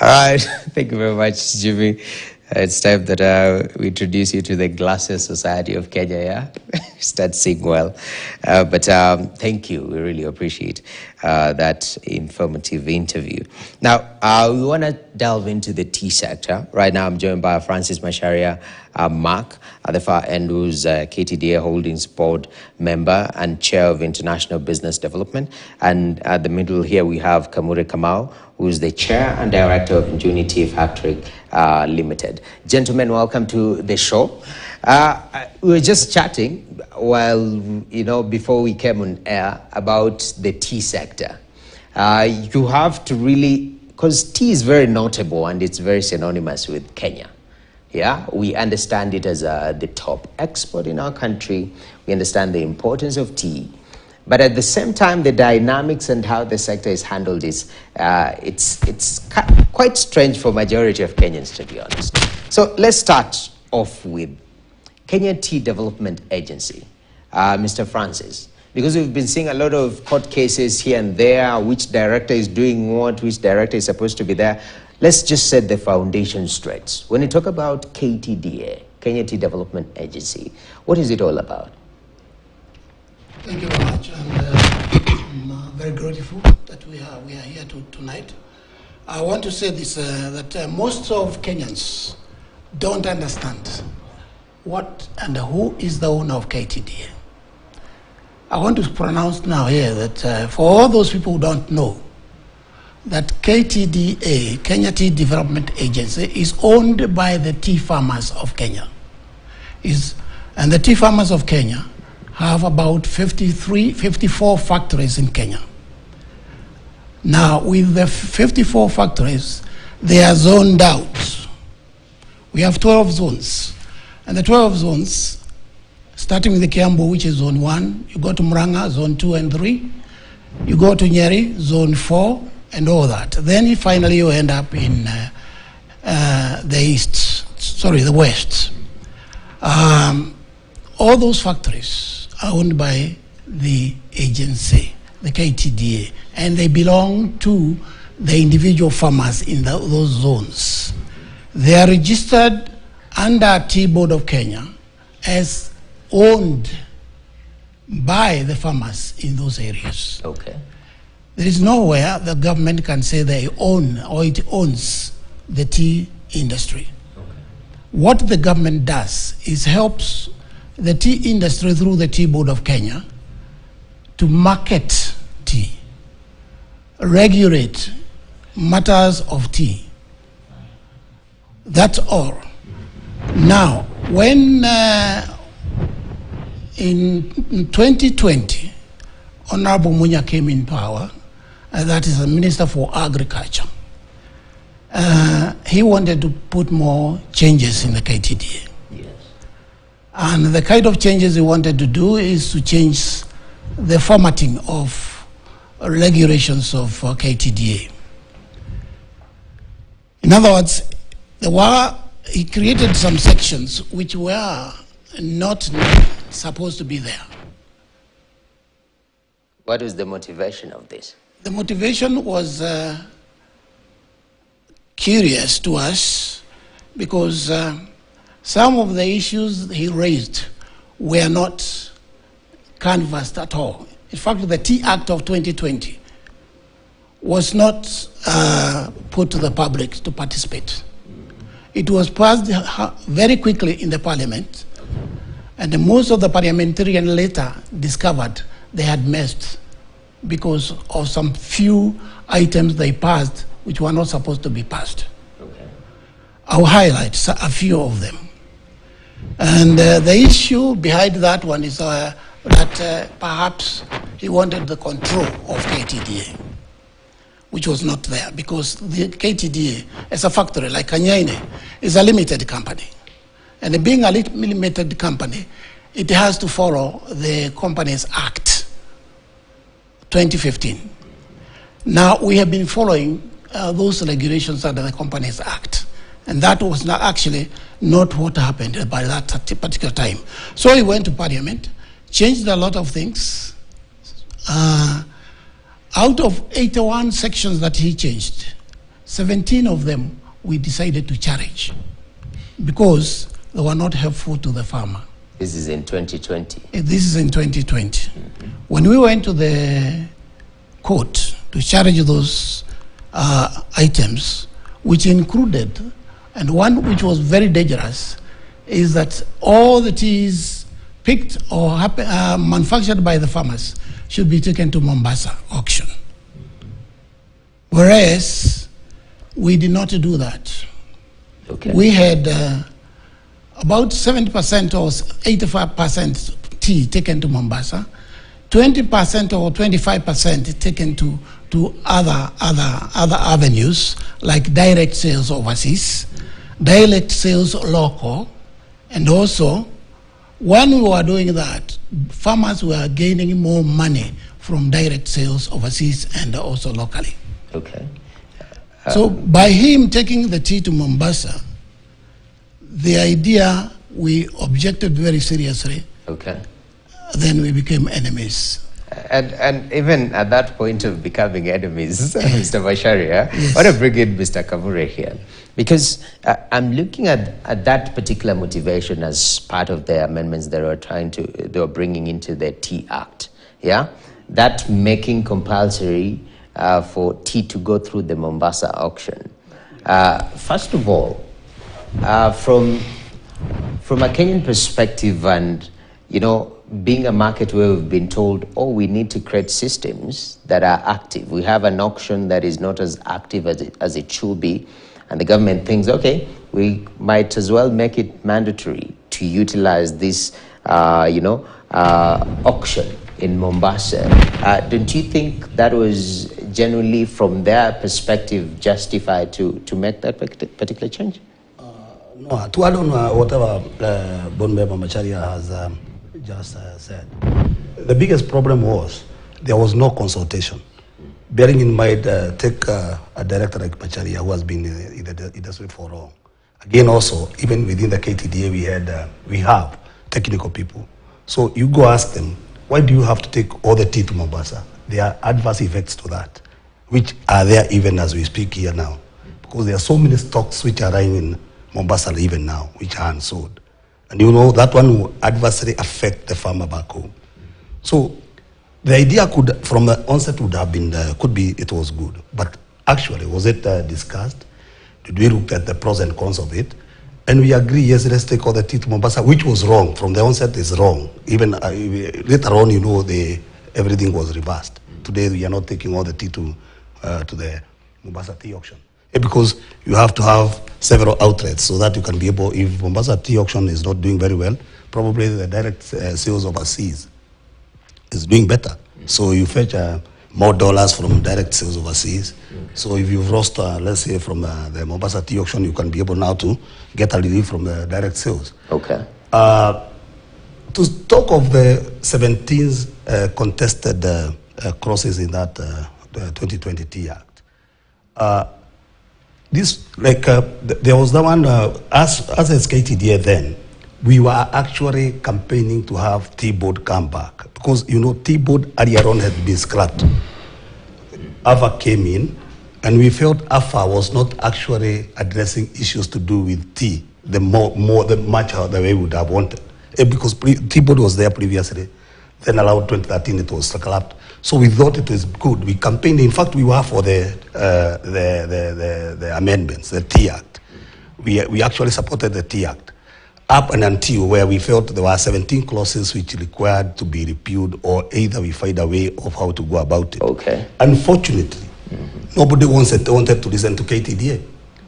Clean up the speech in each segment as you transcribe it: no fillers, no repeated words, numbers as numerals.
All right. Thank you very much, Jimmy. It's time that we introduce you to the Glasses Society of Kenya. Yeah, start seeing well. But thank you. We really appreciate that informative interview. Now, we want to delve into the tea sector. Right now, I'm joined by Francis Macharia Mark at the far end, who's KTDA Holdings Board member and chair of International Business Development. And at the middle here, we have Kamure Kamau, who's the chair and director of Unity Factory Limited. Gentlemen, welcome to the show. We were just chatting before we came on air about the tea sector. You have to really, because tea is very notable and it's very synonymous with Kenya. Yeah, we understand it as the top export in our country. We understand the importance of tea. But at the same time, the dynamics and how the sector is handled is it's quite strange for majority of Kenyans, to be honest. So let's start off with Kenya Tea Development Agency, Mr. Francis, because we've been seeing a lot of court cases here and there, which director is doing what, which director is supposed to be there. Let's just set the foundation straight. When you talk about KTDA, Kenya Tea Development Agency, what is it all about? Thank you very much, and I'm very grateful that we are here tonight. I want to say this, that most of Kenyans don't understand what and who is the owner of KTDA. I want to pronounce now here that for all those people who don't know, that KTDA, Kenya Tea Development Agency, is owned by the tea farmers of Kenya. And the tea farmers of Kenya have about 54 factories in Kenya. Now, with the 54 factories, they are zoned out. We have 12 zones. And the 12 zones, starting with the Kiambu, which is zone 1, you go to Murang'a, zone 2 and 3, you go to Nyeri, zone 4, and all that. Then finally you end up in the west. All those factories are owned by the agency, the KTDA, and they belong to the individual farmers in those zones. They are registered under Tea Board of Kenya as owned by the farmers in those areas. Okay. There is nowhere the government can say they own or it owns the tea industry. Okay. What the government does is helps the tea industry through the Tea Board of Kenya to market tea, regulate matters of tea. That's all. Now, when in 2020, Honorable Munya came in power, that is the Minister for Agriculture. He wanted to put more changes in the KTDA. Yes. And the kind of changes he wanted to do is to change the formatting of regulations of KTDA. In other words, he created some sections which were not supposed to be there. What is the motivation of this? The motivation was curious to us because some of the issues he raised were not canvassed at all. In fact, the Tea Act of 2020 was not put to the public to participate. It was passed very quickly in the parliament, and most of the parliamentarians later discovered they had missed because of some few items they passed which were not supposed to be passed. Okay. I'll highlight a few of them. And the issue behind that one is that perhaps he wanted the control of KTDA, which was not there because the KTDA, as a factory like Kanyaine, is a limited company. And being a limited company, it has to follow the Companies Act 2015. Now, we have been following those regulations under the Companies Act, and that was not actually not what happened by that particular time. So he went to Parliament, changed a lot of things. Out of 81 sections that he changed, 17 of them we decided to challenge because they were not helpful to the farmer. This is in 2020. This is in 2020. When we went to the court to challenge those items, which included, and one which was very dangerous, is that all the teas picked or manufactured by the farmers should be taken to Mombasa auction. Whereas we did not do that. Okay. We had about 70% or 85% tea taken to Mombasa, 20% or 25% taken to other avenues like direct sales overseas, direct sales local, and also when we were doing that, farmers were gaining more money from direct sales overseas and also locally. Okay. So by him taking the tea to Mombasa, the idea, we objected very seriously. Okay. Then we became enemies. And even at that point of becoming enemies, Mr. Macharia, Yes. I want to bring in Mr. Kamure here. Because I'm looking at that particular motivation as part of the amendments they were bringing into the Tea Act. Yeah? That making compulsory for tea to go through the Mombasa auction. First of all, from a Kenyan perspective and, being a market where we've been told, we need to create systems that are active. We have an auction that is not as active as it should be. And the government thinks, okay, we might as well make it mandatory to utilize this, auction in Mombasa. Don't you think that was genuinely, from their perspective, justified to make that particular change? No, to add on whatever Bon Member Macharia has just said, the biggest problem was there was no consultation. Bearing in mind, take a director like Macharia who has been in the industry for long. Again, also, even within the KTDA, we have technical people. So you go ask them, why do you have to take all the tea to Mombasa? There are adverse effects to that, which are there even as we speak here now. Because there are so many stocks which are lying in Mombasa even now, which are unsold. And that one will adversely affect the farmer back home. So the idea could, from the onset, would have been, it was good. But actually, was it discussed? Did we look at the pros and cons of it? And we agree, yes, let's take all the tea to Mombasa, which was wrong. From the onset, is wrong. Even later on, everything was reversed. Today, we are not taking all the tea to the Mombasa tea auction. Because you have to have several outlets so that you can be able, if Mombasa tea auction is not doing very well, probably the direct sales overseas is doing better. So you fetch more dollars from direct sales overseas. So if you've lost, let's say, from the Mombasa tea auction, you can be able now to get a relief from the direct sales. Okay. To talk of the 17 contested crosses in that 2020 Tea Act, there was the one, as KTDA then, we were actually campaigning to have T-board come back. Because, T-board earlier on had been scrapped. AFA came in, and we felt AFA was not actually addressing issues to do with tea, much the way we would have wanted. Because T-board was there previously, then allowed 2013, it was scrapped. So we thought it was good. We campaigned. In fact, we were for the amendments, the Tea Act. We actually supported the Tea Act up and until where we felt there were 17 clauses which required to be repealed, or either we find a way of how to go about it. Okay. Unfortunately, nobody wanted to listen to KTDA,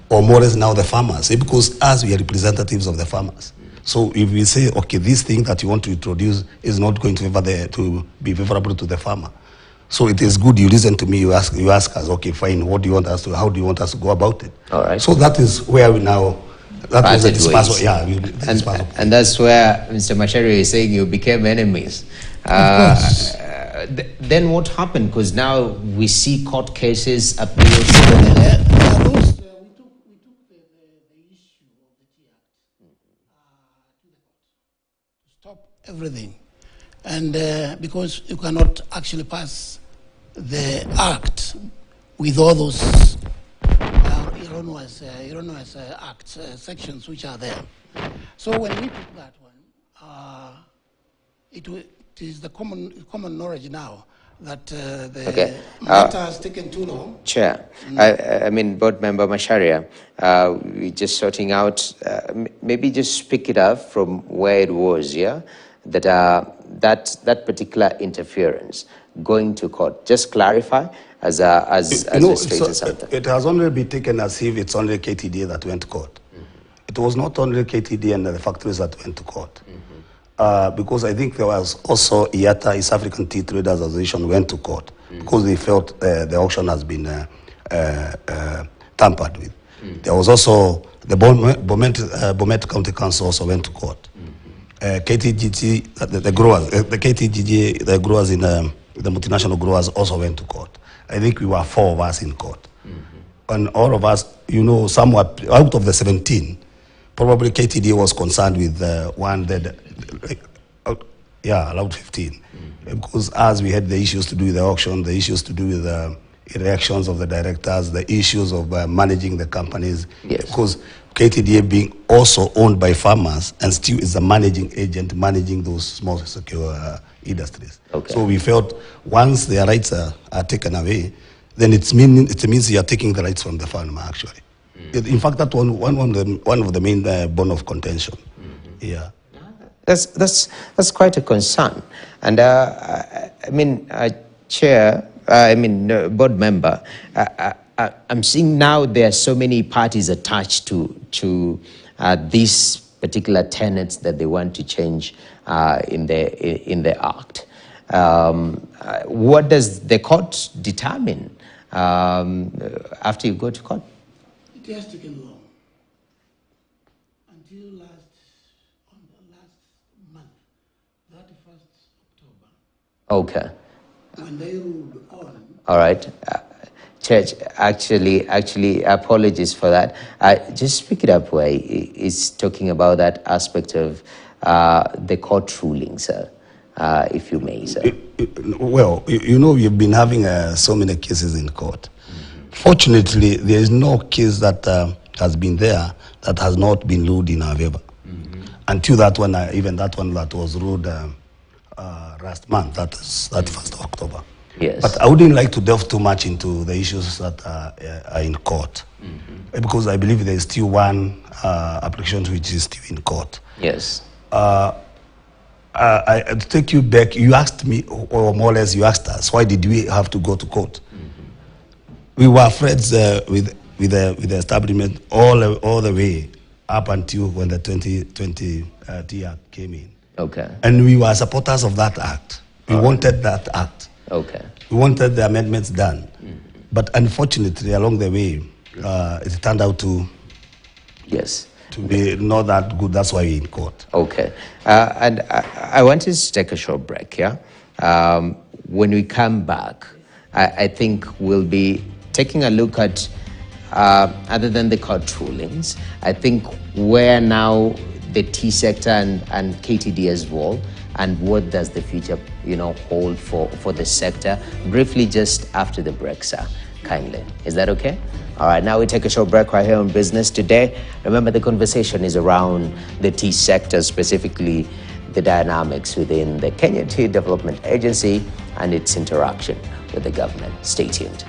or more or less now the farmers, because as we are representatives of the farmers. So if we say, okay, this thing that you want to introduce is not going to be favorable to the farmer. So it is good you listen to me, you ask us, okay, fine, how do you want us to go about it? All right. So that is where we now, that was the dispersal. Yeah, and that's where Mr. Macharia is saying you became enemies. Then what happened? Because now we see court cases, appeals. We took the issue of the Tea Act to the court to stop everything. And because you cannot actually pass the act with all those erroneous acts, sections which are there. So when we took that one, it is the common knowledge now that the matter has taken too long. Chair, I mean, Board Member Macharia, we're just sorting out, maybe just pick it up from where it was, yeah? That particular interference going to court, just clarify as we stated something. It has only been taken as if it's only KTDA that went to court. It was not only KTDA and the factories that went to court. Because I think there was also IATA, East African Tea Traders Association, went to court because they felt the auction has been tampered with. There was also the Bomet County Council also went to court. KTGT, the growers, the KTGA, the growers in the multinational growers also went to court. I think we were 4 of us in court. And all of us, you know, somewhat out of the 17, probably KTDA was concerned with one that, allowed 15. Because as we had the issues to do with the auction, the issues to do with the elections of the directors, the issues of managing the companies. Yes. Because KTDA being also owned by farmers and still is a managing agent managing those small secure industries. Okay. So we felt once their rights are taken away, then it means you are taking the rights from the farmer actually. In fact, that one of the main bone of contention. Yeah. That's quite a concern. And I mean, Chair, Board Member, I'm seeing now there are so many parties attached to these particular tenets that they want to change in the Act. What does the court determine after you go to court? It has taken long. Until last month, 31st October. Okay. When they ruled on. All right. Church, actually, apologies for that. Just pick it up where it's talking about that aspect of the court ruling, sir, if you may, sir. Well, you know, we've been having so many cases in court. Fortunately, there is no case that has been there that has not been ruled in our favor. Until that one, even that one that was ruled last month, that is 1st October. Yes. But I wouldn't like to delve too much into the issues that are in court. Because I believe there is still one application which is still in court. Yes. I to take you back, you asked me, or more or less you asked us, why did we have to go to court? We were friends with the establishment all the way up until when the 2020 T Act came in. Okay. And we were supporters of that act. We wanted that act. Okay. We wanted the amendments done. But unfortunately, along the way, it turned out to be not that good. That's why we're in court. Okay. And I wanted to take a short break, yeah? When we come back, I think we'll be taking a look at, other than the court rulings, I think where now the tea sector and KTDA's role, and what does the future, hold for the sector? Briefly, just after the break, sir, kindly. Is that okay? All right, now we take a short break right here on Business Today. Remember, the conversation is around the tea sector, specifically the dynamics within the Kenya Tea Development Agency and its interaction with the government. Stay tuned.